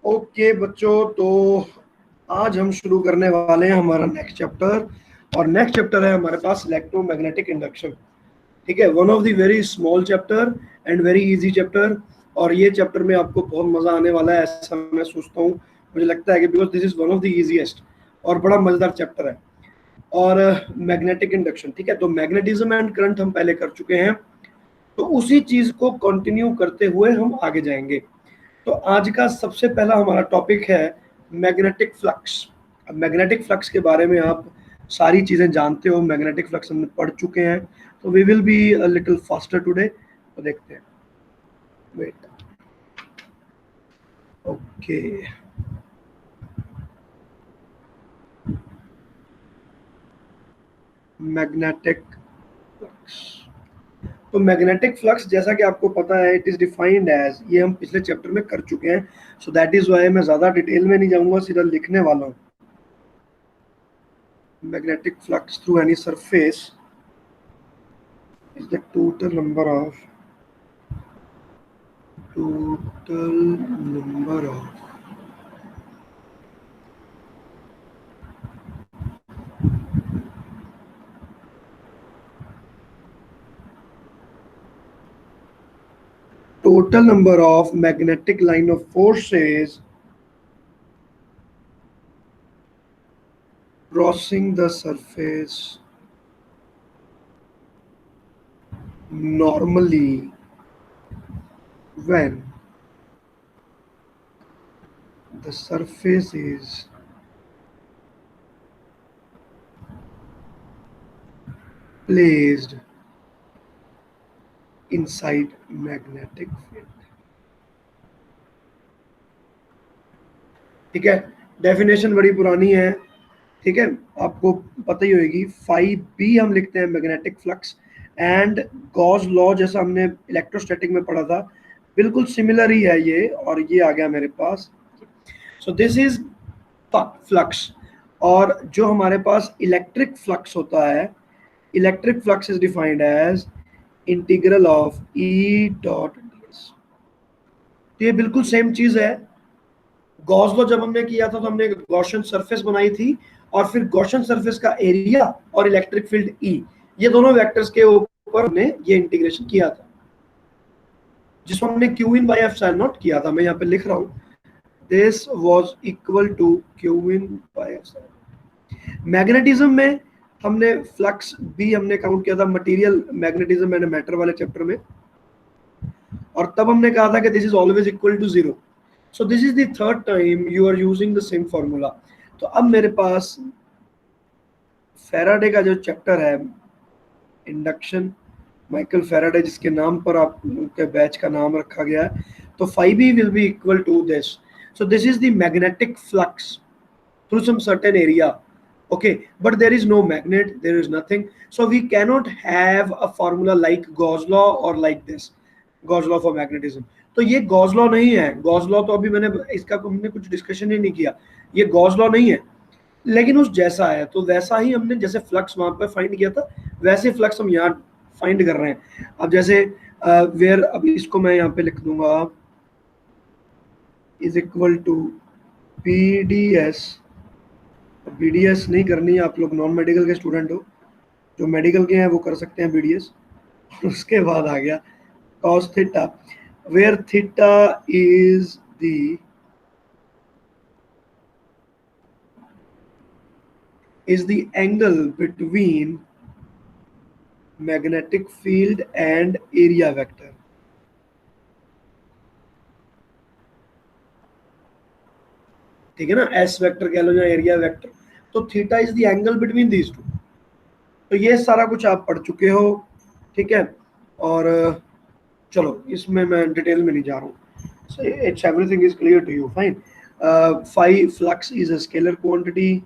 Okay बच्चों, तो आज हम शुरू करने वाले हैं हमारा नेक्स्ट चैप्टर। और नेक्स्ट चैप्टर है हमारे पास इलेक्ट्रोमैग्नेटिक इंडक्शन। ठीक है, one of the very small chapter and very easy chapter. और ये चैप्टर में आपको बहुत मजा आने वाला है, ऐसा मैं सोचता हूँ। मुझे लगता है कि because this is one of the easiest और बड़ा मजेदार चैप्टर है। और मैग्नेटिक इंडक्शन, ठीक है, तो मैग्नेटिज्म एंड करंट हम पहले कर चुके हैं, तो उसी चीज को कंटिन्यू करते हुए हम आगे जाएंगे। तो आज का सबसे पहला हमारा टॉपिक है मैग्नेटिक फ्लक्स। अब मैग्नेटिक फ्लक्स के बारे में आप सारी चीज़ें जानते हो, मैग्नेटिक फ्लक्स हमने पढ़ चुके हैं, तो we will be a little faster today. तो देखते हैं, वेट, ओके। मैग्नेटिक फ्लक्स, तो मैग्नेटिक फ्लक्स जैसा कि आपको पता है, इट इज डिफाइंड एज, ये हम पिछले चैप्टर में कर चुके हैं, सो दैट इज वाई मैं ज़्यादा डिटेल में नहीं जाऊंगा, सीधा लिखने वाला हूँ। Magnetic flux through any surface is the total number of total number of magnetic line of forces crossing the surface normally when the surface is placed inside magnetic field। ठीक है, डेफिनेशन बड़ी पुरानी है, ठीक है, आपको पता ही होगी। 5b हम लिखते हैं magnetic flux and Gauss law, जैसा हमने इलेक्ट्रोस्टैटिक में पढ़ा था, बिल्कुल सिमिलर ही है ये। और ये आ गया मेरे पास, सो दिस इज फ्लक्स। और जो हमारे पास इलेक्ट्रिक फ्लक्स होता है, electric flux is defined as integral of E dot ds। तो ये बिल्कुल सेम चीज है। गॉस लॉ जब हमने किया था तो हमने गॉसियन सरफेस बनाई थी, और फिर गॉसियन सरफेस का एरिया और इलेक्ट्रिक फील्ड ई, ये दोनों वेक्टर्स के ऊपर हमने ये इंटीग्रेशन किया था, जिसको हमने Q in by epsilon not किया था। मैं यहाँ पे लिख रहा हूँ, this was equal to Q in by epsilon. Magnetism में हमने फ्लक्स भी हमने काउंट किया था, मटेरियल मैग्नेटिज्म एंड मैटर वाले चैप्टर में, और तब हमने कहा था कि this is always equal to zero. So this is the third time you are using the same formula. तो अब मेरे पास फैराडे का जो चैप्टर है इंडक्शन, माइकल फैराडे जिसके नाम पर आप उनके बैच का नाम रखा गया है, तो 5e will be equal to this. So this is the magnetic flux through some certain area, okay, but there is no magnet, there is nothing, so we cannot have a formula like Gauss law or like this Gauss law for magnetism। तो ये Gauss law नहीं है। Gauss law तो अभी मैंने इसका हमने कुछ डिस्कशन ही नहीं किया, ये गॉस लॉ नहीं है, लेकिन उस जैसा है। तो वैसा ही हमने जैसे फ्लक्स वहां पर फाइंड किया था, वैसे फ्लक्स हम यहाँ फाइंड कर रहे हैं। अब जैसे वेयर, अभी इसको मैं यहाँ पे लिख दूंगा, is equal to BDS। BDS नहीं करनी है, आप लोग नॉन मेडिकल के स्टूडेंट हो, जो मेडिकल के हैं वो कर सकते हैं BDS। उसके बाद आ गया cos theta, where theta is the angle between magnetic field and area vector। ठीक है ना, S वेक्टर कह लो या एरिया वेक्टर, तो theta is the angle between these two. तो ये सारा कुछ आप पढ़ चुके हो, ठीक है। और चलो इसमें मैं डिटेल में नहीं जा रहा हूँ, so it's everything is clear to you, fine। phi flux is a scalar quantity,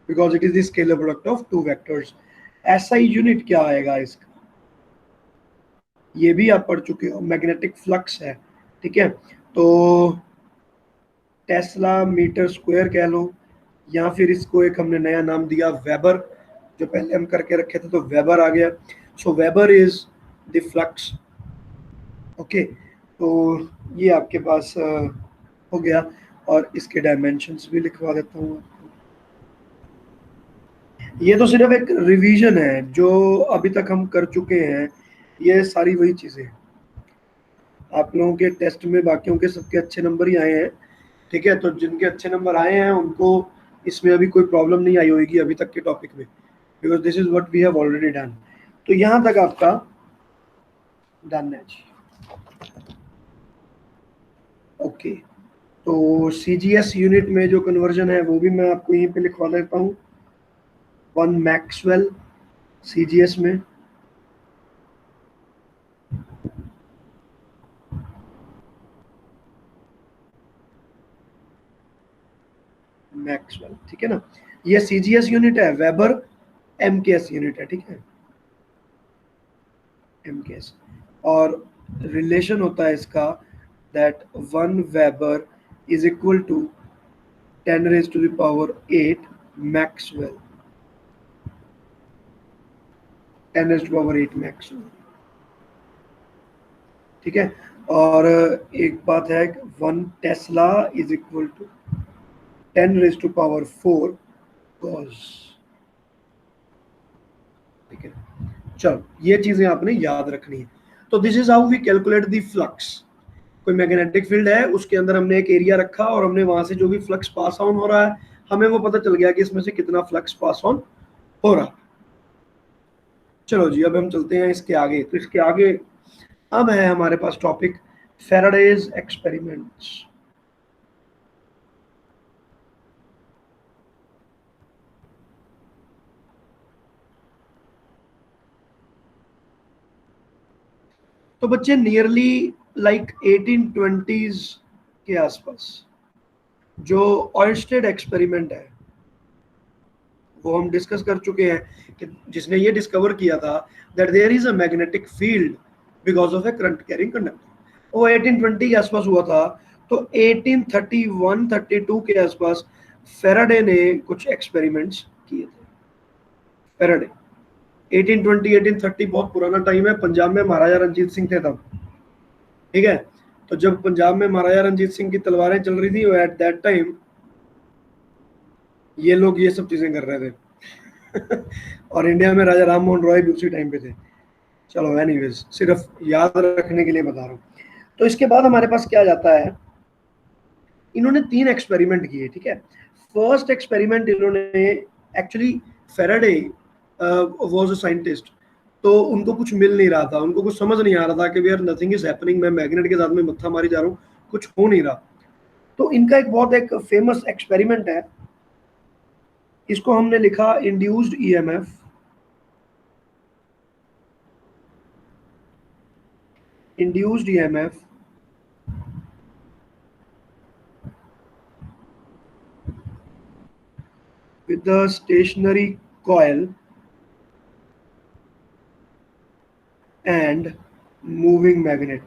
because it is the scalar product of two vectors। SI unit क्या आएगा इसका, ये भी आप पढ़ चुके हो, मैग्नेटिक फ्लक्स है, ठीक है। तो टेस्ला मीटर स्क्वायर कह लो, या फिर इसको एक हमने नया नाम दिया वेबर, जो पहले हम करके रखे थे, तो वेबर आ गया। So weber is the flux. Okay, तो ये आपके पास हो गया, और इसके डायमेंशंस भी लिखवा देता हूँ आपको। ये तो सिर्फ एक रिवीजन है, जो अभी तक हम कर चुके हैं, ये सारी वही चीजें हैं। आप लोगों के टेस्ट में बाकियों के सबके अच्छे नंबर ही आए हैं, ठीक है, तो जिनके अच्छे नंबर आए हैं उनको इसमें अभी कोई प्रॉब्लम नहीं आई होगी अभी तक के टॉपिक में, because this is what we have already done. तो यहाँ तक आपका डन है जी। ओके, तो सीजीएस यूनिट में जो कन्वर्जन है वो भी मैं आपको यहीं पे लिखवा देता हूँ। 1 मैक्सवेल सीजीएस में, मैक्सवेल, ठीक है ना। ये सीजीएस यूनिट है, वेबर एमकेएस यूनिट है, ठीक है, एमकेएस। और रिलेशन होता है इसका that 1 weber is equal to 10 raised to the power 8 maxwell, 10 raised to power 8 maxwell, ठीक है। और एक बात है, 1 tesla is equal to 10 raised to power 4 gauss, ठीक है। चलो, ये चीजें आपने याद रखनी है। तो this is how we calculate the flux. कोई मैग्नेटिक फील्ड है, उसके अंदर हमने एक एरिया रखा और हमने वहां से जो भी फ्लक्स पास ऑन हो रहा है, हमें वो पता चल गया कि इसमें से कितना फ्लक्स पास ऑन हो रहा है। चलो जी, अब हम चलते हैं इसके आगे। तो इसके आगे अब है हमारे पास टॉपिक फैराडेज एक्सपेरिमेंट्स। तो बच्चे नियरली लाइक 1820s के आसपास जो ऑयस्टेड एक्सपेरिमेंट है वो हम डिस्कस कर चुके हैं, कि जिसने ये डिस्कवर किया था that there is a magnetic field because of a current carrying conductor. वो 1820 के आसपास हुआ था। तो 1831-32 के आसपास फेराडे ने कुछ एक्सपेरिमेंट्स किए थे। फेराडे 1820-1830 बहुत पुराना टाइम है। पंजाब में महाराजा रंजीत सिंह थे तब, ठीक है। तो जब पंजाब में महाराजा रंजीत सिंह की तलवारें चल रही थी, एट दैट टाइम ये लोग ये सब चीजें कर रहे थे और इंडिया में राजा राम मोहन रॉय भी उसी टाइम पे थे। चलो एनीवेज, सिर्फ याद रखने के लिए बता रहा हूँ। तो इसके बाद हमारे पास क्या जाता है, इन्होंने 3 एक्सपेरिमेंट किए, ठीक है। फर्स्ट एक्सपेरिमेंट इन्होंने, actually Faraday was a scientist, तो उनको कुछ मिल नहीं रहा था, उनको कुछ समझ नहीं आ रहा था कि यार नथिंग इज हैपनिंग, मैं मैग्नेट के साथ में मत्था मारी जा रहा हूँ, कुछ हो नहीं रहा। तो इनका एक बहुत एक फेमस एक्सपेरिमेंट है, इसको हमने लिखा induced EMF. Induced EMF with the stationary coil and moving magnet।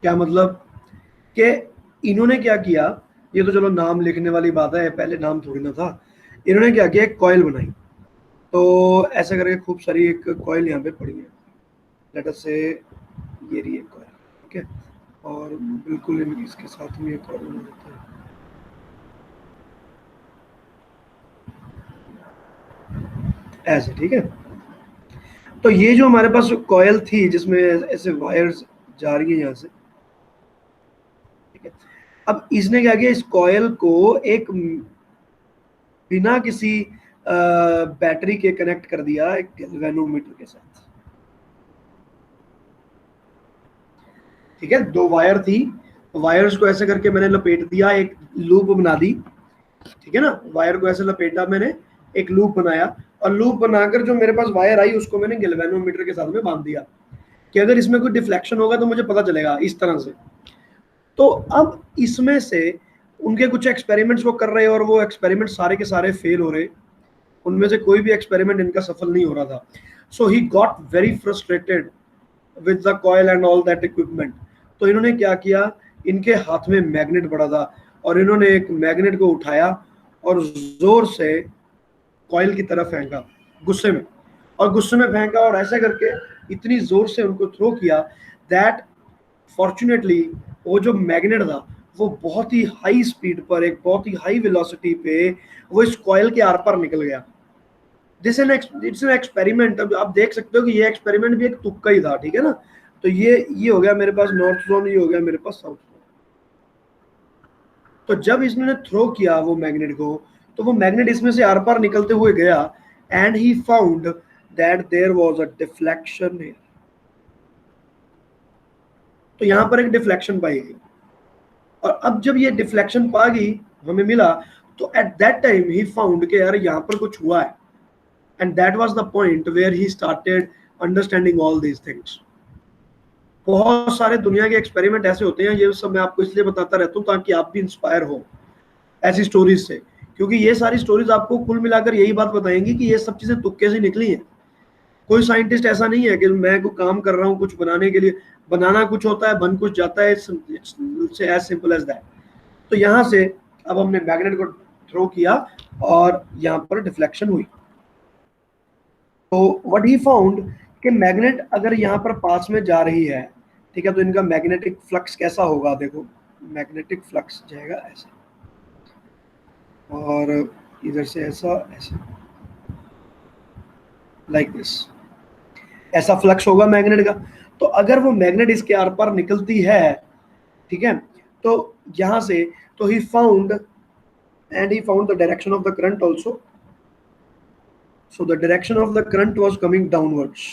क्या मतलब कि इन्होंने क्या किया, ये तो चलो नाम लिखने वाली बात है, पहले नाम थोड़ी ना था। इन्होंने क्या किया, एक कॉइल बनाई। तो ऐसा करके खूब सारी एक कॉइल यहाँ पे पड़ी है, लेट अस से ये रही एक कॉइल, ठीक है। और बिल्कुल इसके साथ में एक कॉइल बना देते हैं, ऐसे, ठीक है। तो ये जो हमारे पास कॉइल थी जिसमें ऐसे वायर्स जा रही है यहाँ से, ठीक है। अब इसने क्या किया, इस कॉइल को एक बिना किसी बैटरी के कनेक्ट कर दिया एक गैल्वेनोमीटर के साथ, ठीक है। 2 वायर थी, वायर्स को ऐसे करके मैंने लपेट दिया, एक लूप बना दी, ठीक है ना। वायर को ऐसे लपेटा मैंने, एक लूप बनाया, और लूप बनाकर जो मेरे पास वायर आई उसको मैंने गैल्वेनोमीटर के साथ में बांध दिया कि अगर इसमें कोई डिफ्लेक्शन होगा तो मुझे पता चलेगा, इस तरह से। तो अब इसमें से उनके कुछ एक्सपेरिमेंट्स वो कर रहे हैं और वो एक्सपेरिमेंट सारे के सारे फेल हो रहे, उनमें से कोई भी एक्सपेरिमेंट इनका सफल नहीं हो रहा था। So he got very frustrated with the coil and all that equipment. तो इन्होंने क्या किया, इनके हाथ में मैग्नेट पड़ा था, और इन्होंने एक मैग्नेट को उठाया और जोर से कॉइल की तरफ फेंका गुस्से में, और गुस्से में फेंका और ऐसे करके इतनी जोर से उनको थ्रो किया दैट फॉर्चुनेटली वो जो मैग्नेट था वो बहुत ही हाई स्पीड पर, एक बहुत ही हाई वेलोसिटी पे वो इस कॉइल के आर पार निकल गया। It's an experiment. अब आप देख सकते हो कि ये एक्सपेरिमेंट भी एक तुक्का ही था, ठीक है ना। तो ये हो गया मेरे पास नॉर्थ जोन, ये हो गया मेरे पास साउथ जोन। तो जब इसने थ्रो किया वो मैग्नेट को, तो वो मैग्नेट इसमें से आर पार निकलते हुए गया and he found that there was a deflection here. तो यहां पर एक डिफ्लेक्शन पाई गई, और अब जब ये डिफ्लेक्शन पा गई हमें मिला, तो at that time he found कि यार यहाँ पर कुछ हुआ है, and that was the point where he started understanding all these things. बहुत सारे दुनिया के एक्सपेरिमेंट ऐसे होते हैं, ये सब मैं आपको इसलिए बताता रहता हूँ ताकि आप भी इंस्पायर हो ऐसी स्टोरीज से, क्योंकि ये सारी स्टोरीज आपको कुल मिलाकर यही बात बताएंगी कि ये सब चीजें तुक्के से निकली हैं। कोई साइंटिस्ट ऐसा नहीं है कि मैं कोई काम कर रहा हूँ कुछ बनाने के लिए, बनाना कुछ होता है, बन कुछ जाता है, it's as simple as that. तो यहाँ से अब हमने मैग्नेट को थ्रो किया और यहाँ पर डिफ्लेक्शन हुई। तो व्हाट ही फाउंड कि मैग्नेट अगर यहाँ पर पास में जा रही है, ठीक है, तो इनका मैग्नेटिक फ्लक्स कैसा होगा, देखो मैग्नेटिक फ्लक्स जाएगा ऐसे, और इधर से ऐसा ऐसे, लाइक दिस, ऐसा फ्लक्स होगा मैग्नेट का। तो अगर वो मैग्नेट इसके आर पार निकलती है, ठीक है, तो यहां से, तो he found and he found the direction of the current also. So the direction of the current was coming downwards,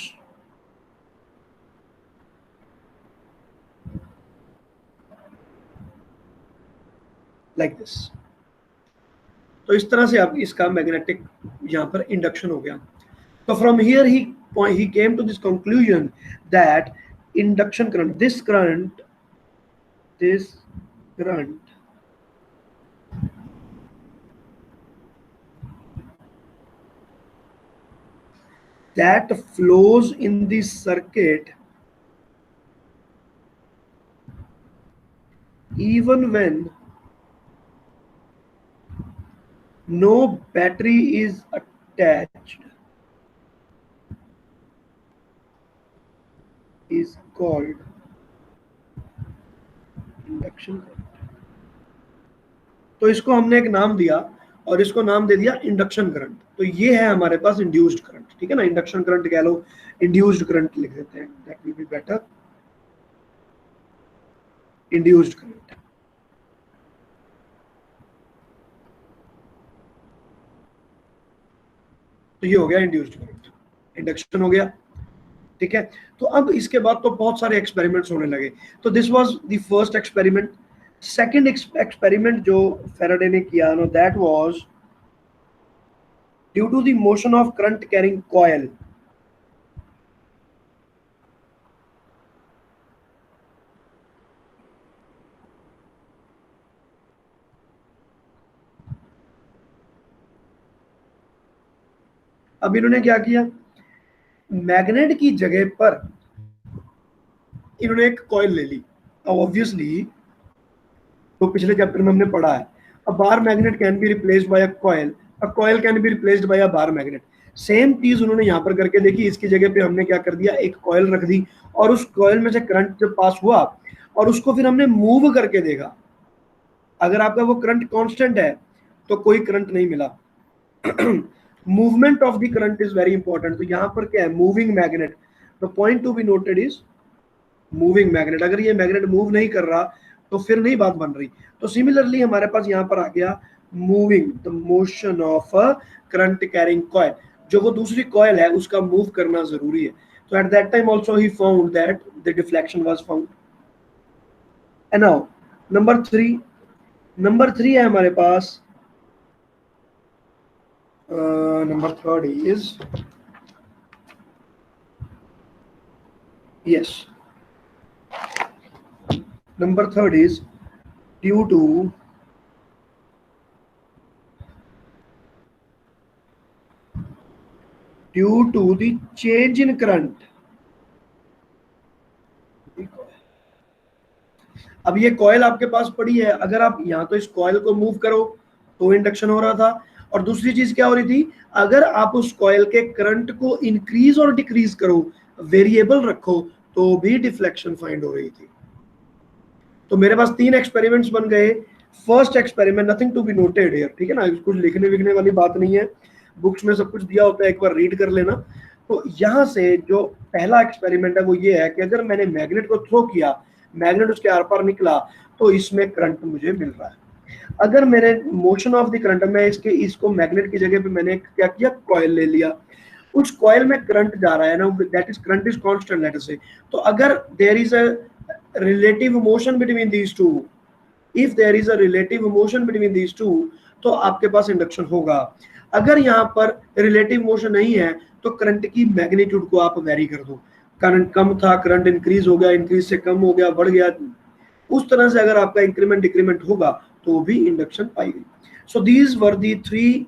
like this. तो इस तरह से आप इसका मैग्नेटिक यहाँ पर इंडक्शन हो गया। तो from here he came to this conclusion that induction current, this current that flows in the circuit even when no battery is attached is called induction current। तो इसको हमने एक नाम दिया और इसको नाम दे दिया इंडक्शन करंट। तो ये है हमारे पास इंड्यूस्ड करंट, ठीक है ना, इंडक्शन करंट कह लो, इंड्यूस्ड करंट लिख देते हैं, that will be better, induced current. तो ये हो गया इंड्यूस्ड करंट, इंडक्शन हो गया, ठीक है। तो अब इसके बाद तो बहुत सारे एक्सपेरिमेंट्स होने लगे। तो this was the first experiment. Second experiment जो फैराडे ने किया no, that was due to the motion of current carrying coil. अब इन्होंने क्या किया, मैग्नेट की जगह पर इन्होंने एक कॉइल ले ली। अब ऑब्वियसली तो पिछले चैप्टर में हमने पढ़ा है, a bar magnet can be replaced by a coil, a coil can be replaced by a bar magnet. Same चीज उन्होंने यहाँ पर करके देखी। इसकी जगह पे हमने क्या कर दिया, एक कॉइल रख दी, और उस कॉइल में से करंट जब पास हुआ और उसको फिर हमने मूव करके देखा। अगर आपका वो करंट कांस्टेंट है तो कोई करंट नहीं मिला। Movement of the current is very important. तो यहाँ पर क्या है, moving magnet. The point to be noted is moving magnet. अगर ये मैग्नेट मूव नहीं कर रहा तो फिर नहीं बात बन रही। तो सिमिलरली हमारे पास यहाँ पर आ गया moving, the motion of a current carrying coil. जो वो दूसरी कॉइल है उसका मूव करना जरूरी है। तो at that time also he found that the deflection was found. And now number three है हमारे पास, number third is, yes, number third is due to the change in current। अब ये कॉयल आपके पास पड़ी है, अगर आप यहाँ तो इस कॉयल को मूव करो तो इंडक्शन हो रहा था, और दूसरी चीज क्या हो रही थी, अगर आप उस कॉयल के करंट को इंक्रीज और डिक्रीज करो, वेरिएबल रखो, तो भी डिफ्लेक्शन फाइंड हो रही थी। तो मेरे पास 3 एक्सपेरिमेंट्स बन गए। First experiment, nothing to be noted here, ठीक है ना, कुछ लिखने विखने वाली बात नहीं है, बुक्स में सब कुछ दिया होता है, एक बार रीड कर लेना। तो यहाँ से जो पहला एक्सपेरिमेंट है वो ये है कि अगर मैंने मैग्नेट को थ्रो किया, मैग्नेट उसके आर पार निकला, तो इसमें करंट मुझे मिल रहा है। अगर मेरे मोशन ऑफ द करंट, मैं इसको मैग्नेट की जगह पे मैंने क्या किया, कॉयल ले लिया, उस कॉयल में करंट जा रहा है ना, that is current is constant let us say. तो अगर there is a relative motion between these two, if there is a relative motion between these two, तो आपके पास इंडक्शन होगा। अगर यहाँ पर रिलेटिव मोशन नहीं है तो करंट की मैग्नीट्यूड को आप वेरी कर दो, करंट कम था, करंट इंक्रीज हो गया, इंक्रीज से कम हो गया, बढ़ गया, उस तरह से अगर आपका इंक्रीमेंट डिक्रीमेंट होगा तो भी इंडक्शन पाई गई। So these were the 3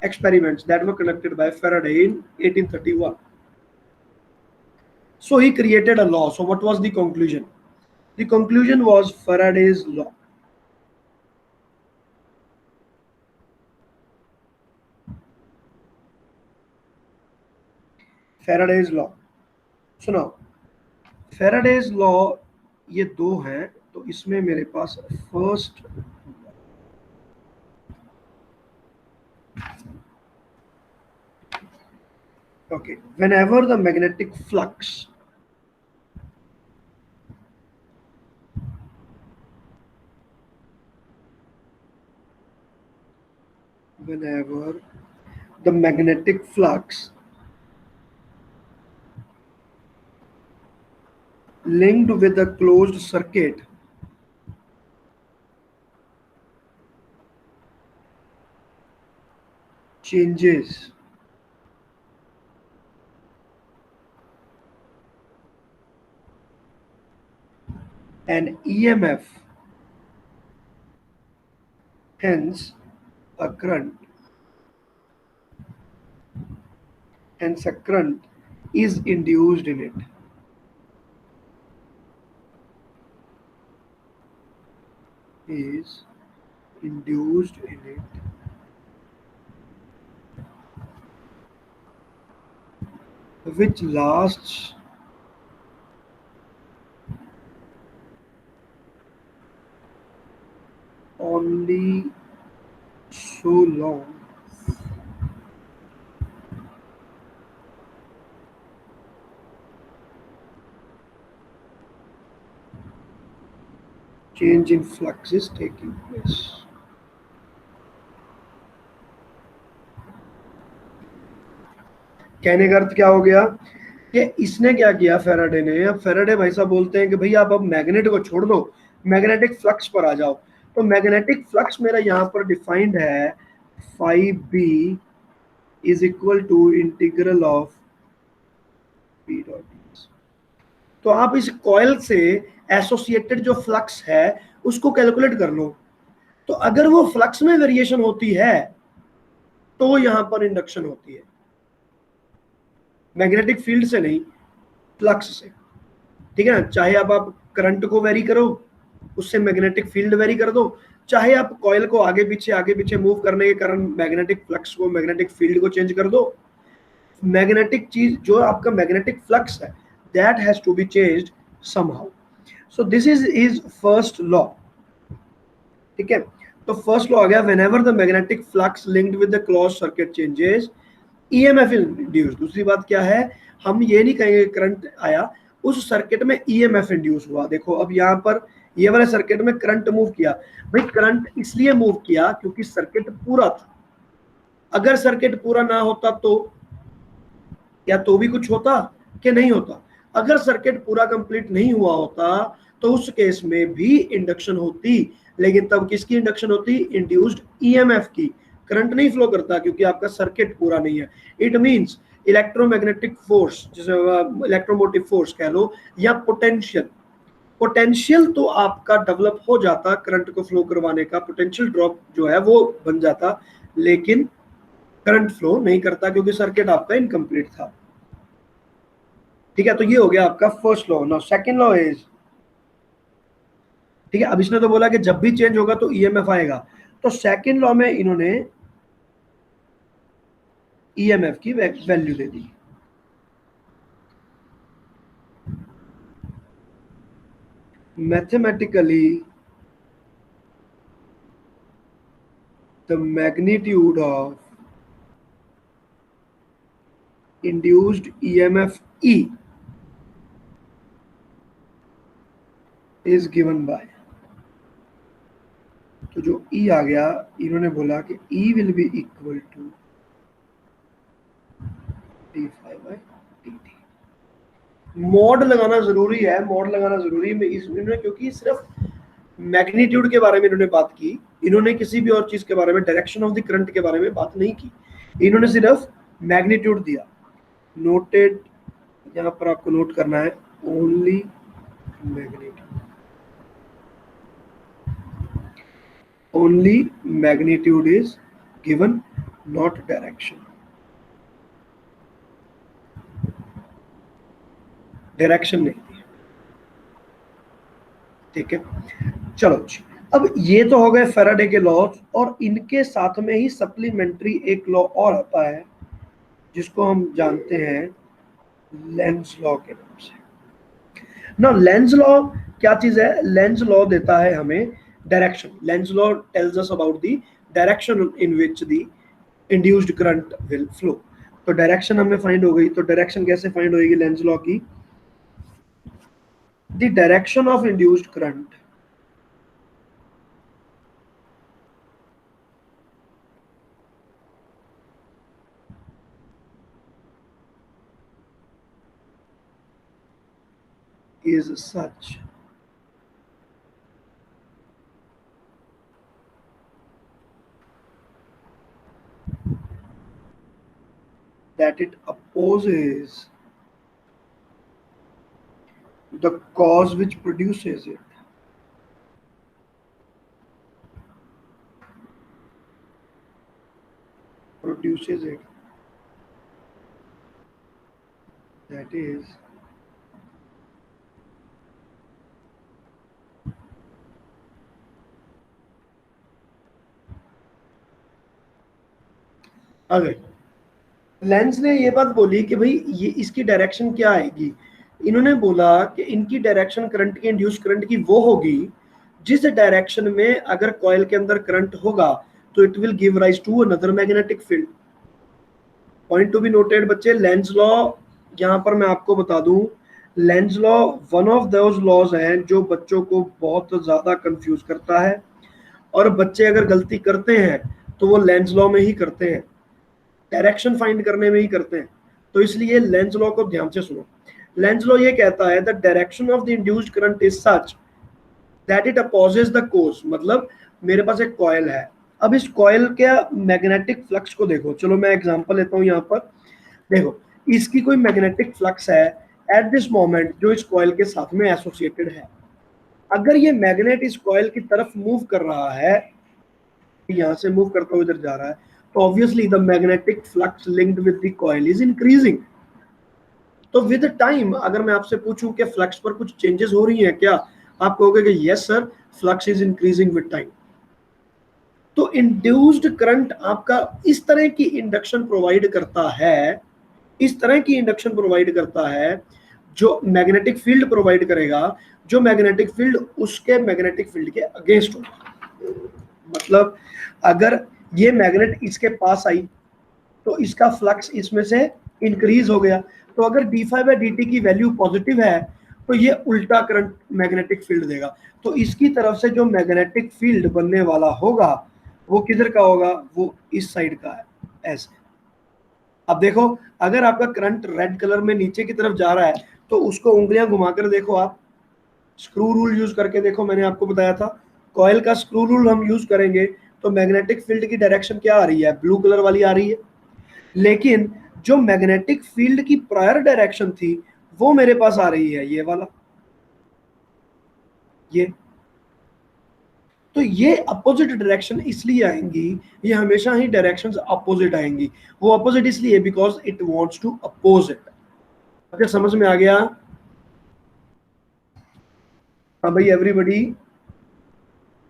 experiments that were conducted by Faraday in 1831. So he created a law. So what was the conclusion? The conclusion was Faraday's law. Faraday's law. So now Faraday's law ये 2 हैं, तो इसमें मेरे पास first okay, whenever the magnetic flux linked with a closed circuit changes an EMF, hence a current, is induced in it. Which lasts only so long change in flux is taking place. कहने का अर्थ क्या हो गया कि इसने क्या किया Faraday ने, अब फेराडे भाई साहब बोलते हैं कि भाई आप अब मैग्नेट को छोड़ दो, मैग्नेटिक फ्लक्स पर आ जाओ। तो मैग्नेटिक फ्लक्स मेरा यहाँ पर डिफाइंड है, phi b is equal to integral of p dot ds। तो आप इस कॉइल से एसोसिएटेड जो फ्लक्स है उसको कैलकुलेट कर लो। तो अगर वो फ्लक्स में वेरिएशन होती है तो यहां पर इंडक्शन होती है, मैग्नेटिक फील्ड से नहीं, फ्लक्स से, ठीक है ना। चाहे आप करंट को वेरी करो, उससे मैग्नेटिक फील्ड वेरी कर दो, चाहे आप कॉइल को आगे पीछे मूव करने के कारण मैग्नेटिक फ्लक्स को, मैग्नेटिक फील्ड को चेंज कर दो। मैग्नेटिक चीज जो आपका मैग्नेटिक फ्लक्स है, that has to be changed somehow. So this is first law, ठीक है। तो फर्स्ट लॉ आ गया, whenever the magnetic flux linked with the closed circuit changes EMF induce. दूसरी बात क्या है, हम ये नहीं कहेंगे करंट आया, उस सर्किट में ईएमएफ इंड्यूस हुआ। देखो अब यहाँ पर ये वाले सर्किट में करंट मूव किया, भाई करंट इसलिए मूव किया क्योंकि सर्किट पूरा था। अगर सर्किट पूरा ना होता तो क्या तो भी कुछ होता कि नहीं होता? अगर सर्किट पूरा कंप्लीट नहीं हुआ होता तो उस केस में भी इंडक्शन होती, लेकिन तब किसकी इंडक्शन होती? इंड्यूस्ड ईएमएफ की। करंट नहीं फ्लो करता क्योंकि आपका सर्किट पूरा नहीं है। इट मींस इलेक्ट्रोमैग्नेटिक फोर्स, जिसे इलेक्ट्रोमोटिव फोर्स कह लो, या पोटेंशियल तो आपका डेवलप हो जाता, करंट को फ्लो करवाने का पोटेंशियल ड्रॉप जो है वो बन जाता, लेकिन करंट फ्लो नहीं करता क्योंकि सर्किट आपका इनकम्प्लीट था, ठीक है। तो ये हो गया आपका first law. Now second law is ठीक है। अब इसने तो बोला कि जब भी चेंज होगा तो ईएमएफ आएगा, तो सेकंड लॉ में इन्होंने ईएमएफ की value they the. Mathematically the magnitude of induced EMF E is given by, तो जो E आ गया, इन्होंने बोला कि E will be equal to d∅dt। Mod लगाना जरूरी है, मॉड लगाना जरूरी है इसमें, क्योंकि सिर्फ मैग्नीट्यूड के बारे में इन्होंने बात की, इन्होंने किसी भी और चीज के बारे में, डायरेक्शन ऑफ द करंट के बारे में बात नहीं की, इन्होंने सिर्फ मैग्नीट्यूड दिया। नोटेड, यहाँ पर आपको नोट करना है only magnitude, only magnitude is given, not direction. Direction नहीं दी, ठीक है। चलो जी, अब ये तो हो गए फैराडे के लॉज, और इनके साथ में ही सप्लीमेंट्री एक लॉ और आता है जिसको हम जानते हैं लेंज लॉ के नाम से। ना लेंज लॉ क्या चीज है? लेंज लॉ देता है हमें direction. Lenz law tells us about the direction in which the induced current will flow. तो डायरेक्शन हमें फाइंड हो गई, तो डायरेक्शन कैसे फाइंड होगी लेंज लॉ की? The direction of induced current is such that it opposes the cause which produces it. That is अगर lens ने ये बात बोली कि भाई ये इसकी डायरेक्शन क्या आएगी, इन्होंने बोला कि इनकी डायरेक्शन करंट की, इंड्यूस करंट की वो होगी जिस डायरेक्शन में अगर कॉइल के अंदर करंट होगा तो it will give rise to another magnetic field. Point to be noted बच्चे, लेंज लॉ यहाँ पर मैं आपको बता दूं, Lenz law one of those laws हैं जो बच्चों को बहुत ज्यादा कंफ्यूज करता है, और बच्चे अगर गलती करते हैं तो वो लेंज लॉ में ही करते हैं, डायरेक्शन फाइंड करने में ही करते हैं। तो इसलिए लेंज लॉ को ध्यान से सुनो। लेंज लॉ ये कहता है the direction of the induced current is such that it opposes the course. मतलब मेरे पास एक कॉइल है, अब इस कॉइल के मैग्नेटिक फ्लक्स को देखो। चलो मैं एग्जांपल लेता हूं, यहाँ पर देखो, इसकी कोई मैग्नेटिक फ्लक्स है एट दिस मोमेंट जो इस कॉइल के साथ में एसोसिएटेड है। अगर ये मैग्नेट इस कॉइल की तरफ मूव कर रहा है, यहां से मूव करता हुआ इधर जा रहा है, तो obviously the magnetic flux linked with the coil is increasing. तो विद टाइम अगर मैं आपसे पूछूं कि फ्लक्स पर कुछ चेंजेस हो रही हैं क्या, आप कहोगे कि yes sir, flux is increasing with time. तो इंड्यूस्ड करंट आपका इस तरह की इंडक्शन प्रोवाइड करता है, इस तरह की इंडक्शन प्रोवाइड करता है जो मैग्नेटिक फील्ड प्रोवाइड करेगा, जो मैग्नेटिक फील्ड उसके मैग्नेटिक फील्ड के अगेंस्ट होगा। मतलब अगर ये मैग्नेट इसके पास आई तो इसका फ्लक्स इसमें से इंक्रीज हो गया, तो अगर d∅dt की वैल्यू पॉजिटिव है तो ये उल्टा करंट मैग्नेटिक फील्ड देगा। तो इसकी तरफ से जो मैग्नेटिक फील्ड बनने वाला होगा वो किधर का होगा? वो इस साइड का है, ऐसे। अब देखो, अगर आपका करंट रेड कलर में नीचे की तरफ जा रहा है तो उसको उंगलियां घुमाकर देखो, आप स्क्रू रूल यूज करके देखो। मैंने आपको बताया था कॉइल का स्क्रू रूल हम यूज करेंगे तो मैग्नेटिक फील्ड की डायरेक्शन क्या आ रही है? ब्लू कलर वाली आ रही है। लेकिन जो मैग्नेटिक फील्ड की प्रायर डायरेक्शन थी वो मेरे पास आ रही है ये वाला, ये। तो ये अपोजिट डायरेक्शन इसलिए आएंगी, ये हमेशा ही डायरेक्शंस अपोजिट आएंगी। वो अपोजिट इसलिए because it wants to oppose it. अच्छा, समझ में आ गया? हाँ भाई एवरीबॉडी,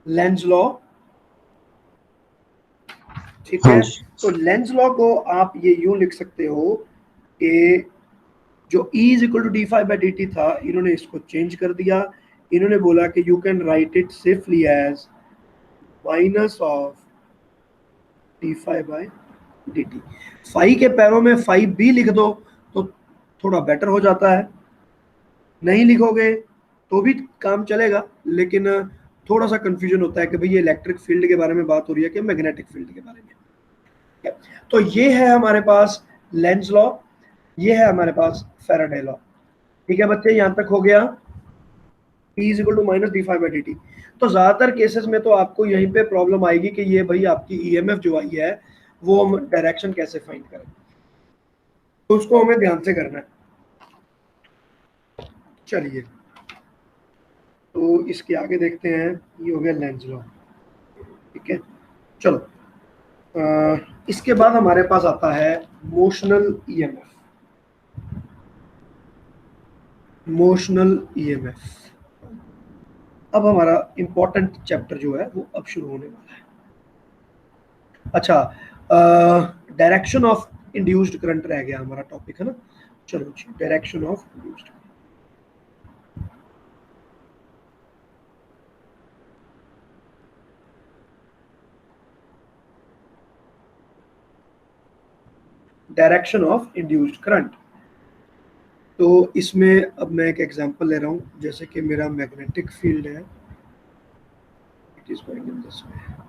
लेंज लॉ, ठीक हाँ है। जी। तो लेंज लॉ को आप ये यूं लिख सकते हो कि जो E is equal to d phi by d t था, इन्होंने इसको चेंज कर दिया। इन्होंने बोला कि you can write it safely as minus of d phi by d t. Phi के पैरों में फाइव बी लिख दो तो थोड़ा बेटर हो जाता है, नहीं लिखोगे तो भी काम चलेगा, लेकिन थोड़ा सा कंफ्यूजन होता है कि भाई ये इलेक्ट्रिक फील्ड के बारे में बात हो रही है कि मैग्नेटिक फील्ड के बारे में। तो ये है हमारे पास लेंज लॉ, ये है हमारे पास फैराडे लॉ। ठीक है बच्चे, यहां तक हो गया। P is equal to minus d phi by d t. तो ज्यादातर केसेस में तो आपको यहीं पे प्रॉब्लम आएगी कि ये भाई आपकी ईएमएफ जो आई है वो हम डायरेक्शन कैसे फाइंड करें, तो उसको हमें ध्यान से करना है। चलिए, तो इसके आगे देखते हैं। ये हो गया लेंज लॉ, ठीक है। चलो, इसके बाद हमारे पास आता है मोशनल ईएमएफ। मोशनल ईएमएफ, अब हमारा इंपॉर्टेंट चैप्टर जो है वो अब शुरू होने वाला है। अच्छा, डायरेक्शन ऑफ इंड्यूस्ड करंट रह गया हमारा टॉपिक, है ना। चलो जी, direction of induced. Direction of induced current. तो इसमें अब मैं एक एग्जांपल ले रहा हूँ, जैसे कि मेरा मैग्नेटिक फील्ड है, it is going in this way.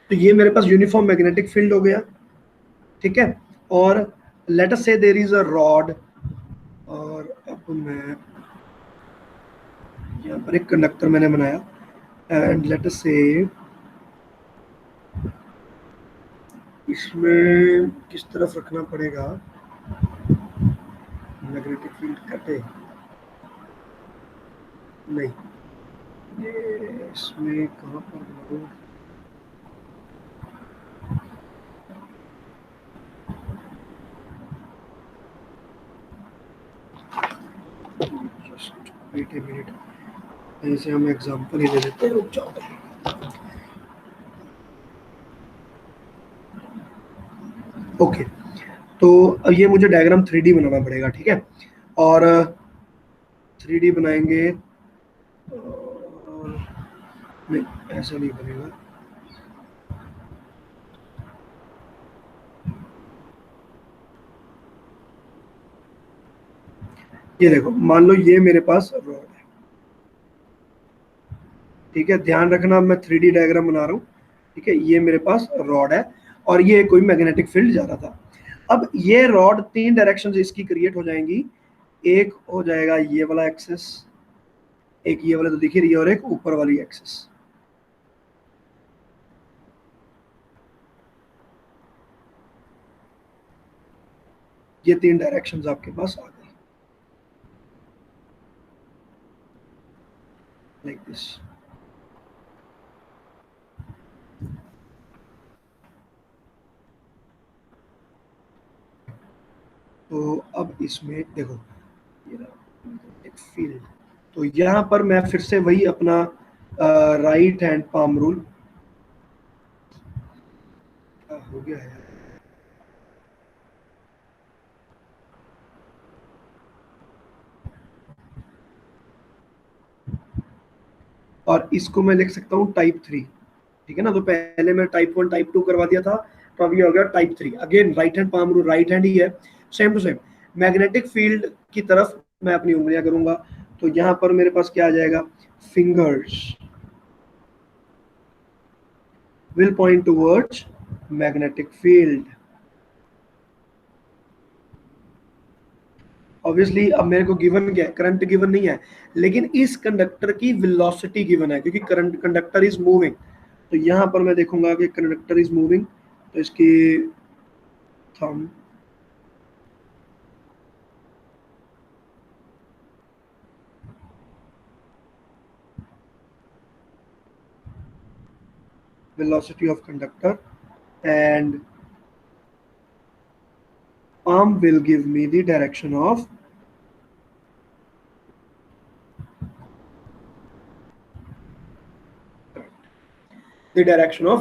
तो ये मेरे पास यूनिफॉर्म मैग्नेटिक फील्ड हो गया, ठीक है। और लेट अस से देयर इज अ रॉड, और अब मैं यहाँ पर एक कंडक्टर मैंने बनाया, एंड लेट अस से इसमें किस तरफ रखना पड़ेगा मैग्नेटिक फील्ड कटे नहीं, ये इसमें कहाँ पर लगाऊं? जस्ट वेट ए मिनट, ऐसे हम एग्जांपल ही ले लेते हैं, रुक जाओ। ओके, तो अब ये मुझे डायग्राम 3D बनाना पड़ेगा, ठीक है। और 3D बनाएंगे, और नहीं, ऐसा नहीं बनेगा। ये देखो, मान लो ये मेरे पास रॉड है, ठीक है। ध्यान रखना, मैं 3D डायग्राम बना रहा हूँ, ठीक है। ये मेरे पास रॉड है और ये कोई मैग्नेटिक फील्ड जा रहा था। अब ये रॉड तीन डायरेक्शन इसकी क्रिएट हो जाएंगी। एक हो जाएगा ये वाला एक्सेस, एक ये वाला तो दिख ही रही है, और एक ऊपर वाली एक्सेस। ये तीन डायरेक्शंस आपके पास आ गई, लाइक दिस। तो अब इसमें देखो, ये एक फील्ड, तो यहाँ पर मैं फिर से वही अपना राइट हैंड पाम रूल हो गया है। और इसको मैं लिख सकता हूँ टाइप 3, ठीक है ना। तो पहले मैं टाइप 1 टाइप 2 करवा दिया था, तो अभी हो गया type 3। Again right hand palm rule, right hand ही है, same to same. Magnetic field की तरफ मैं अपनी उंगलियां करूंगा, तो यहाँ पर मेरे पास क्या आ जाएगा, fingers will point towards magnetic field। Obviously अब मेरे को गिवन क्या है, करंट गिवन नहीं है, लेकिन इस कंडक्टर की वेलोसिटी गिवन है, क्योंकि करंट कंडक्टर इज मूविंग। तो यहाँ पर मैं देखूंगा कि कंडक्टर इज मूविंग, तो इसकी thumb, velocity of conductor, and arm will give me the direction of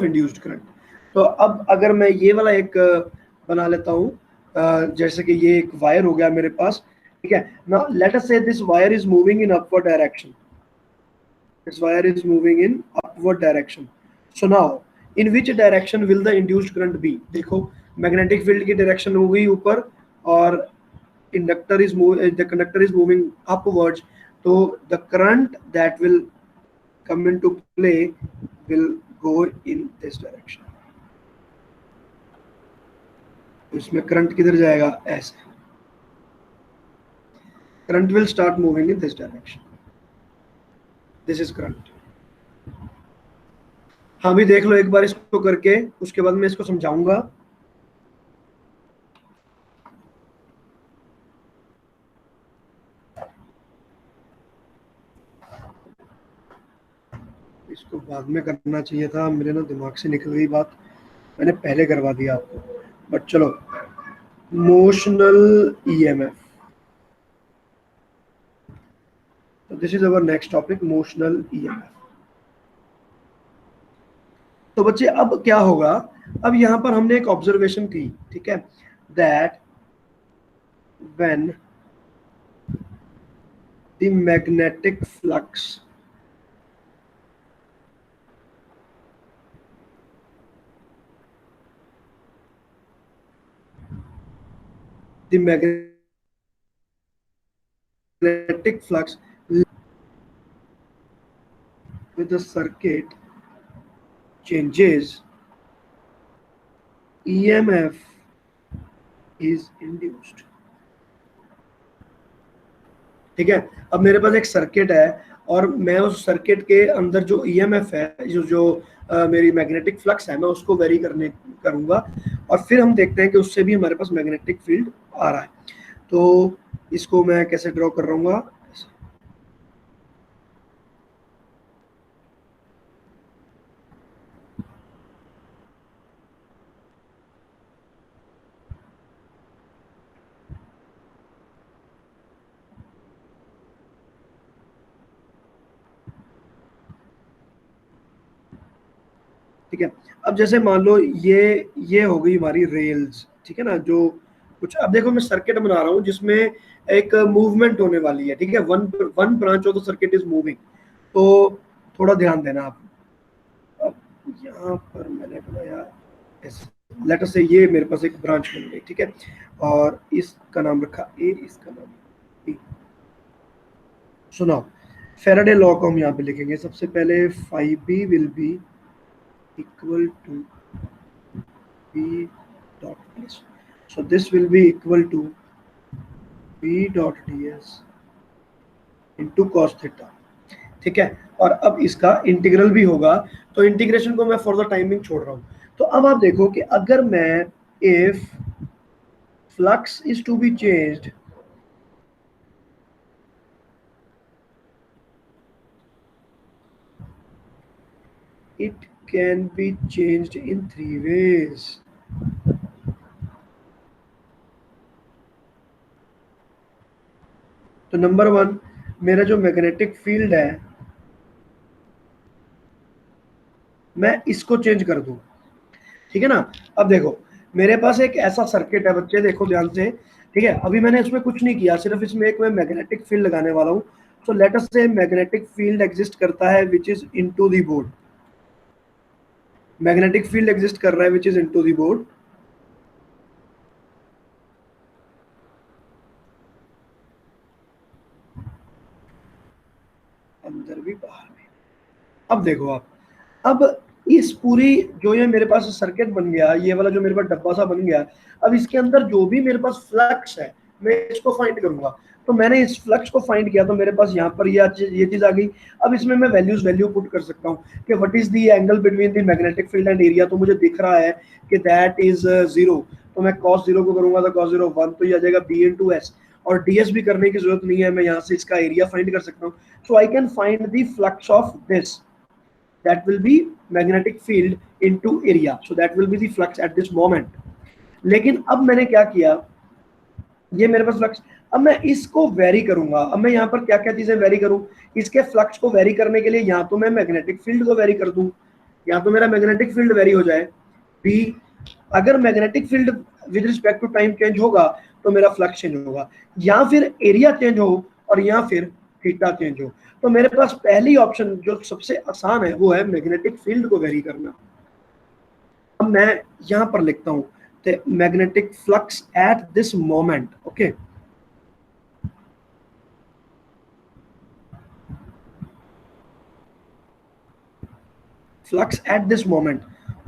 induced current. तो अब अगर मैं ये वाला एक बना लेता हूँ, जैसे कि ये एक वायर हो गया मेरे पास, ठीक है ना. लेट अस से this wire is moving in upward direction. This wire is moving in upward direction. So now, in which direction will the induced current be? देखो, magnetic field की direction हो गई ऊपर और the conductor is moving upwards. So the current that will come into play will go in this direction. इसमें current किधर जाएगा? ऐसे. Current will start moving in this direction. This is current. हाँ भी देख लो एक बार इसको करके, उसके बाद मैं इसको समझाऊंगा. इसको बाद में करना चाहिए था, मेरे ना दिमाग से निकल गई बात, मैंने पहले करवा दिया आपको. बट चलो, मोशनल ईएमएफ. तो this is our next topic, motional EMF. तो बच्चे अब क्या होगा, अब यहां पर हमने एक ऑब्जर्वेशन की, ठीक है, that when the magnetic flux with the circuit changes, EMF is induced. ठीक है. अब मेरे पास एक सर्किट है और मैं उस सर्किट के अंदर जो EMF है, जो मेरी मैग्नेटिक फ्लक्स है, मैं उसको वेरी करूंगा और फिर हम देखते हैं कि उससे भी हमारे पास मैग्नेटिक फील्ड आ रहा है. तो इसको मैं कैसे ड्रॉ कर रहा हूँ, ठीक है. अब जैसे मान लो ये हो गई हमारी रेल्स, ठीक है ना, जो कुछ. अब देखो मैं सर्किट बना रहा हूँ जिसमें एक मूवमेंट होने वाली है, ठीक है. One branch of the circuit is moving. तो थोड़ा ध्यान देना आप. अब यहाँ पर मैंने बनाया, लेट अस से ये मेरे पास एक ब्रांच बन गई, ठीक है, और इसका नाम रखा ए, इसका नाम बी. सुनाओ, फैराडे लॉ को हम यहाँ पे लिखेंगे. सबसे पहले phi b will be equal to B dot ds. So this will be equal to B dot ds into cos theta. ठीक है. और अब इसका इंटीग्रल भी होगा, तो इंटीग्रेशन को मैं फॉर द टाइमिंग छोड़ रहा हूं. तो अब आप देखो कि अगर मैं if flux is to be changed, it can be changed in 3 ways. तो नंबर 1, मेरा जो मैग्नेटिक फील्ड है मैं इसको चेंज कर दूं, ठीक है ना. अब देखो मेरे पास एक ऐसा सर्किट है बच्चे, देखो ध्यान से, ठीक है. अभी मैंने इसमें कुछ नहीं किया, सिर्फ इसमें एक मैं मैग्नेटिक फील्ड लगाने वाला हूं. सो लेट अस से मैग्नेटिक फील्ड एग्जिस्ट करता है which is into the board. Magnetic field exist कर रहा है which is into the board. अंदर भी बाहर भी. अब देखो आप, अब इस पूरी जो ये मेरे पास सर्किट बन गया, ये वाला जो मेरे पास डब्बा सा बन गया, अब इसके अंदर जो भी मेरे पास फ्लक्स है मैं इसको फाइंड करूंगा. तो मैंने इस फ्लक्स को फाइंड किया, तो मेरे पास यहाँ पर ये चीज आ गई. अब इसमें मैं वैल्यू पुट कर सकता हूँ कि what is the angle between the magnetic field and area. तो मुझे दिख रहा है कि दैट इज 0. तो मैं cos 0 को करूंगा तो cos 0 1, तो ये आ जाएगा b into s. और ds भी करने की जरूरत नहीं है, मैं यहाँ से इसका एरिया फाइंड कर सकता हूँ. So I can find the flux of this. that will be magnetic field into area, so that will be the flux at this moment. लेकिन अब मैंने क्या किया, ये मेरे पास फ्लक्स, अब मैं इसको वेरी करूंगा। अब मैं यहाँ पर क्या क्या चीजें वेरी करूं, इसके फ्लक्स को वेरी करने के लिए या तो मैं मैग्नेटिक फील्ड को वेरी कर दूं, या तो मेरा मैग्नेटिक फील्ड वेरी हो जाए। बी, अगर magnetic field with respect to time change होगा तो मेरा फ्लक्स चेंज होगा, या फिर एरिया चेंज हो और या फिर थीटा चेंज हो। तो मेरे पास पहली ऑप्शन जो सबसे आसान है वो है मैग्नेटिक फील्ड को वेरी करना। अब मैं यहां पर लिखता हूं magnetic flux at this moment. Okay, flux at this moment,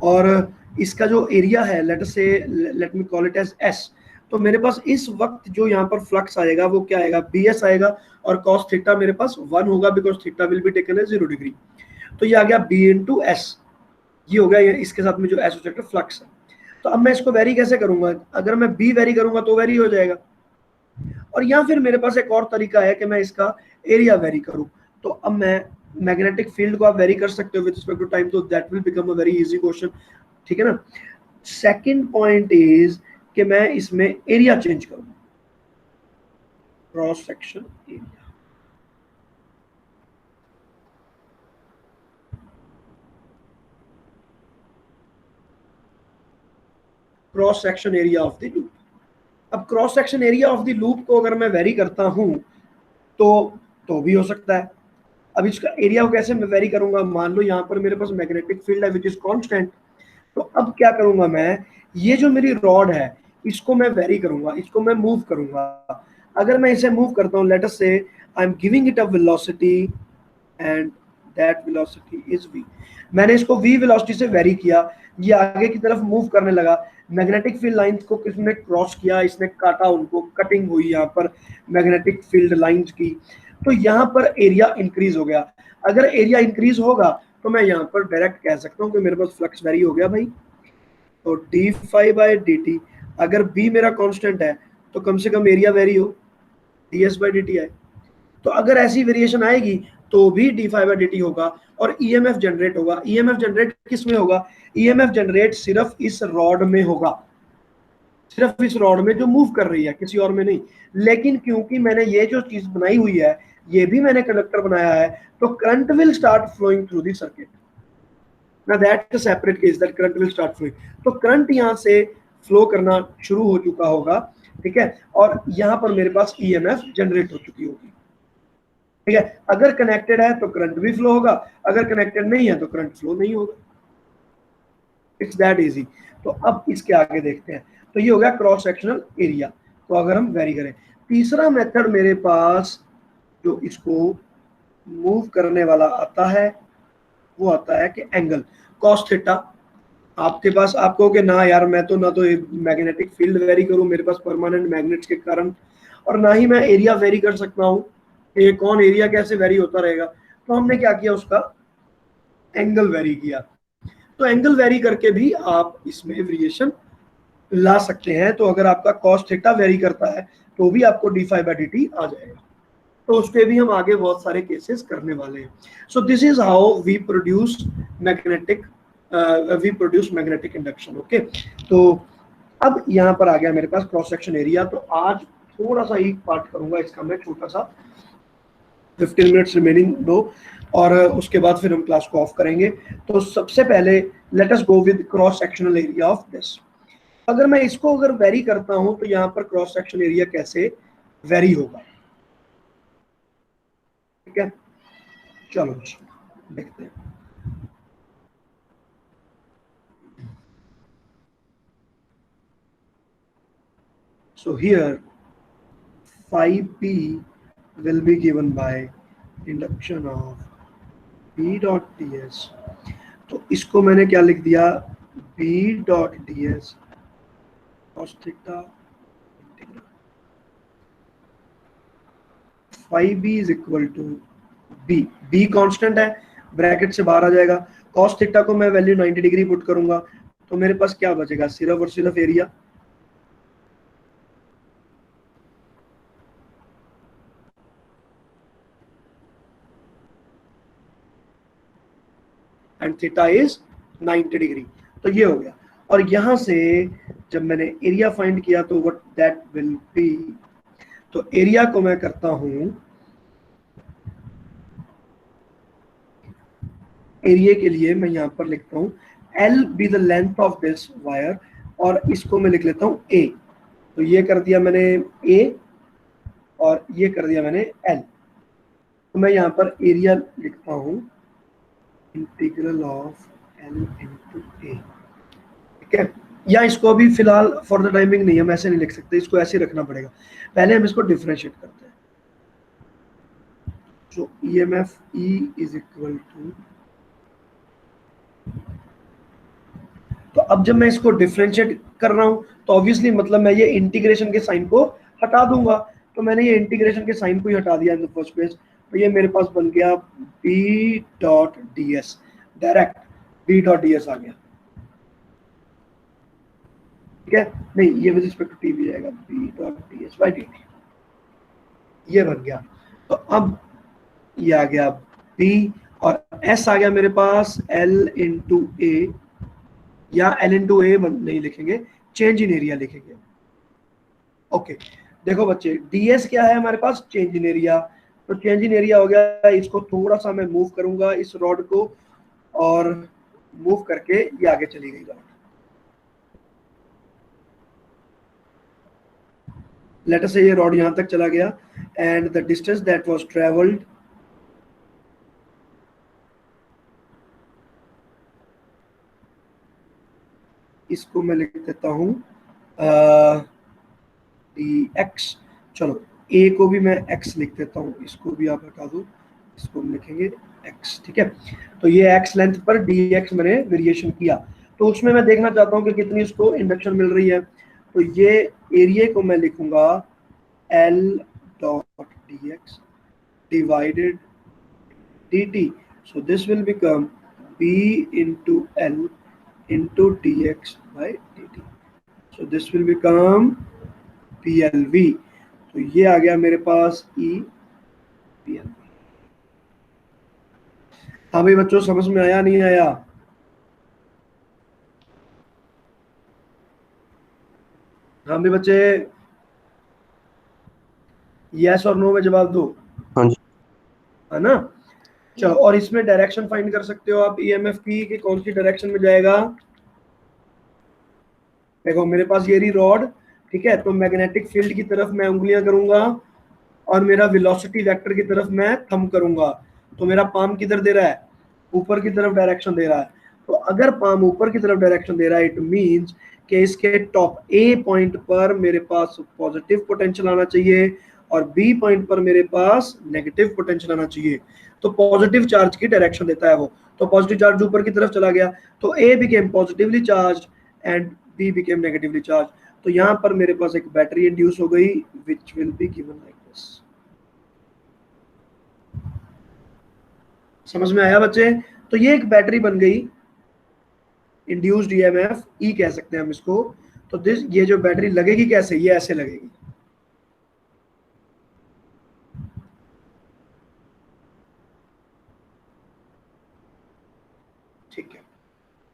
और इसका जो एरिया है let me call it as S. तो मेरे पास इस वक्त जो यहाँ पर फ्लक्स आएगा वो क्या आएगा, बी एस आएगा, और कॉस थीटा मेरे पास 1 होगा because theta will be taken as 0 degree. तो ये आ गया बी इंटू एस, ये हो गया ये इसके साथ में जो एसोसिएटेड फ्लक्स है। तो अब मैं इसको वेरी कैसे करूंगा, अगर मैं बी वेरी करूंगा तो वेरी हो जाएगा, और या फिर मेरे पास एक और तरीका है कि मैं इसका एरिया वेरी करूं। तो अब मैं मैग्नेटिक फील्ड को आप वेरी कर सकते हो विद रिस्पेक्ट टू टाइम, तो that will become a very easy question, ठीक है ना। सेकंड पॉइंट इज कि मैं इसमें एरिया चेंज करूं, cross section area. Cross section area of the loop, अब cross section area of the loop को अगर मैं वेरी करता हूं तो भी हो सकता है। अब इसका एरिया को कैसे मैं वेरी करूंगा, मान लो यहाँ पर मेरे पास मैग्नेटिक फील्ड है विच इज कांस्टेंट। तो अब क्या करूंगा मैं, ये जो मेरी रॉड है इसको मैं वेरी करूंगा, इसको मैं मूव करूंगा। अगर मैं इसे मूव करता हूँ, लेट अस से I am giving it a velocity and that velocity is v, मैंने इसको v वेलोसिटी से वेरी किया, ये आगे की तरफ मूव करने लगा। मैग्नेटिक फील्ड लाइंस को किसने क्रॉस किया, इसने काटा, उनको कटिंग हुई यहाँ पर मैग्नेटिक फील्ड लाइंस की, तो यहाँ पर एरिया इंक्रीज हो गया। अगर एरिया इंक्रीज होगा तो मैं यहाँ पर डायरेक्ट कह सकता हूँ कि मेरे पास फ्लक्स वेरी हो गया भाई। तो D phi by d T, अगर बी मेरा कांस्टेंट है तो कम से कम एरिया वेरी हो, D s by d T आए। तो अगर ऐसी वेरिएशन आएगी तो भी D phi by d T होगा, और ईएमएफ जनरेट होगा। ईएमएफ जनरेट किस में होगा, ईएमएफ जनरेट सिर्फ इस रॉड में होगा, सिर्फ इस रॉड में जो मूव कर रही है, किसी और में नहीं। लेकिन क्योंकि मैंने ये जो चीज बनाई हुई है, ये भी मैंने कंडक्टर बनाया है, तो current will start flowing through the circuit. ना that separate case that current will start flowing, तो करंट यहाँ से फ्लो करना शुरू हो चुका होगा, ठीक है, और यहाँ पर मेरे पास ईएमएफ जनरेट हो चुकी होगी, ठीक है। अगर कनेक्टेड है तो करंट भी फ्लो होगा, अगर कनेक्टेड नहीं है तो करंट फ्लो नहीं होगा, इट्स दैट इजी। तो अब इसके आगे देखते हैं। तो ये हो गया क्रॉस सेक्शनल एरिया, तो अगर हम वेरी करें, तीसरा मेथड मेरे पास जो इसको मूव करने वाला आता है वो आता है कि एंगल कॉस थीटा। आपके पास आप कहोगे ना यार मैं तो ना तो मैग्नेटिक फील्ड वेरी करूं मेरे पास परमानेंट मैग्नेट्स के कारण, और ना ही मैं एरिया वेरी कर सकता हूं, ये कौन एरिया कैसे वेरी होता रहेगा। तो हमने क्या किया, उसका एंगल वेरी किया। तो एंगल वेरी करके भी आप इसमें वेरिएशन ला सकते हैं। तो अगर आपका कॉस थीटा वेरी करता है तो भी आपको d phi by d t आ जाएगा। तो उस पर भी हम आगे बहुत सारे केसेस करने वाले हैं। So this is how we produce magnetic magnetic induction. Okay, तो अब यहाँ पर आ गया मेरे पास क्रॉस सेक्शन एरिया। तो आज थोड़ा सा ही पार्ट करूंगा इसका मैं, छोटा सा 15 मिनट्स रिमेनिंग दो, और उसके बाद फिर हम क्लास को ऑफ करेंगे। तो सबसे पहले let us go with cross sectional area of this. अगर मैं इसको अगर वेरी करता हूं तो यहाँ पर क्रॉस सेक्शन एरिया कैसे वेरी होगा, ठीक है, चलो देखते हैं। So here phi p will be given by induction of b dot ds। तो इसको मैंने क्या लिख दिया, b dot ds cos theta integral phi b is equal to b constant है, ब्रैकेट से बाहर आ जाएगा। cos थीटा को मैं वैल्यू 90 डिग्री पुट करूंगा तो मेरे पास क्या बचेगा, सिर्फ और सिर्फ area. And theta is 90 degree. तो ये हो गया। और यहां से जब मैंने एरिया फाइंड किया तो व्हाट दैट विल बी, तो एरिया को मैं करता हूं, एरिया के लिए मैं यहां पर लिखता हूं L be the length of this wire, और इसको मैं लिख लेता हूं ए। तो ये कर दिया मैंने ए और ये कर दिया मैंने एल। तो मैं यहां पर एरिया लिखता हूं इंटीग्रल ऑफ एल इंटू ए, ठीक है। या इसको अभी फिलहाल फॉर द टाइमिंग नहीं, हम ऐसे नहीं लिख सकते, इसको ऐसे रखना पड़ेगा। पहले हम इसको डिफरेंशिएट करते हैं। So EMF e is equal to, तो अब जब मैं इसको डिफरेंशिएट कर रहा हूं तो ऑब्वियसली मतलब मैं ये इंटीग्रेशन के साइन को हटा दूंगा। तो मैंने ये इंटीग्रेशन के साइन को ही हटा दिया इन द फर्स्ट प्लेस। तो ये मेरे पास बन गया B dot d s, direct B dot d s आ गया, ठीक है। नहीं, ये विद रिस्पेक्ट टू टी भी जाएगा, B dot d s by d t, ये बन गया। तो अब ये आ गया बी, और एस आ गया मेरे पास एल इंटू ए, या एल इंटू ए नहीं लिखेंगे, चेंज इन एरिया लिखेंगे। ओके, देखो बच्चे, डीएस क्या है हमारे पास, चेंज इन एरिया। तो चेंज इन एरिया हो गया, इसको थोड़ा सा मैं मूव करूंगा इस रॉड को, और मूव करके ये आगे चली गई रॉड। लेट अस से ये रॉड यहां तक चला गया, and the distance that was travelled, इसको मैं लिख देता हूं dx। चलो a को भी मैं x लिख देता हूं, इसको भी आप हटा दो, इसको हम लिखेंगे x, ठीक है। तो ये x लेंथ पर dx मैंने वेरिएशन किया, तो उसमें मैं देखना चाहता हूं कि कितनी उसको इंडक्शन मिल रही है। तो ये एरिया को मैं लिखूंगा l dot dx divided dt, so this will become b into l into dx by dt, so this will become PLV। तो ये आ गया मेरे पास E PLV। हाँ भाई बच्चों, समझ में आया नहीं आया? हाँ भाई बच्चे, यस और नो में जवाब दो। हाँ जी, है ना। चलो, और इसमें डायरेक्शन फाइंड कर सकते हो आप ईएमएफ की कि कौन सी डायरेक्शन में जाएगा। देखो मेरे पास ये रही रॉड, ठीक है। तो मैग्नेटिक फील्ड की तरफ मैं उंगलियां करूंगा, और मेरा वेलोसिटी वेक्टर की तरफ मैं थंब करूंगा। तो मेरा पाम किधर दे रहा है, ऊपर की तरफ डायरेक्शन दे रहा है। तो अगर पाम ऊपर की तरफ डायरेक्शन दे रहा है, इट मींस कि इसके टॉप ए पॉइंट पर मेरे पास पॉजिटिव पोटेंशियल आना चाहिए, और बी पॉइंट पर मेरे पास नेगेटिव पोटेंशियल आना चाहिए। तो पॉजिटिव चार्ज की डायरेक्शन देता है वो, तो पॉजिटिव चार्ज ऊपर की तरफ चला गया, तो A became positively charge and B became negatively charge. तो यहाँ पर मेरे पास एक बैटरी इंड्यूस हो गई, which will be given like this. समझ में आया बच्चे? तो ये एक बैटरी बन गई, इंड्यूस्ड ईएमएफ ई कह सकते हैं हम इसको। तो दिस, ये जो बैटरी लगेगी कैसे, ये ऐसे लगेगी, ठीक है।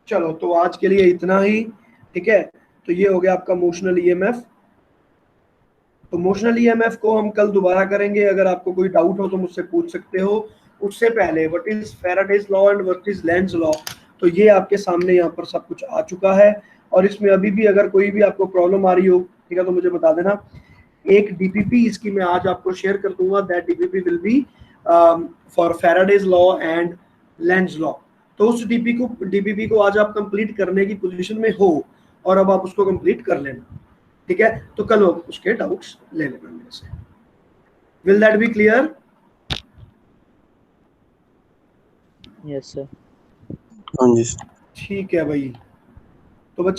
चलो, तो आज के लिए इतना ही, ठीक है। तो ये हो गया आपका मोशनल ईएमएफ। तो मोशनल ईएमएफ को हम कल दोबारा करेंगे, अगर आपको कोई डाउट हो तो मुझसे पूछ सकते हो। उससे पहले what is Faraday's law and what is Lenz law, तो ये आपके सामने यहाँ पर सब कुछ आ चुका है। और इसमें अभी भी अगर कोई भी आपको प्रॉब्लम आ रही हो, ठीक है, तो मुझे बता देना। एक डीपीपी इसकी मैं आज आपको शेयर कर दूंगा, that DPP will be for Faraday's law and Lenz law. तो उस डीपीपी को आज आप कंप्लीट करने की पोजीशन में हो, और अब आप उसको कंप्लीट कर लेना, ठीक है। तो कल उसके डाउट्स ले लेना मेरे से। Will that be clear? Yes sir. हाँ जी। ठीक है भाई।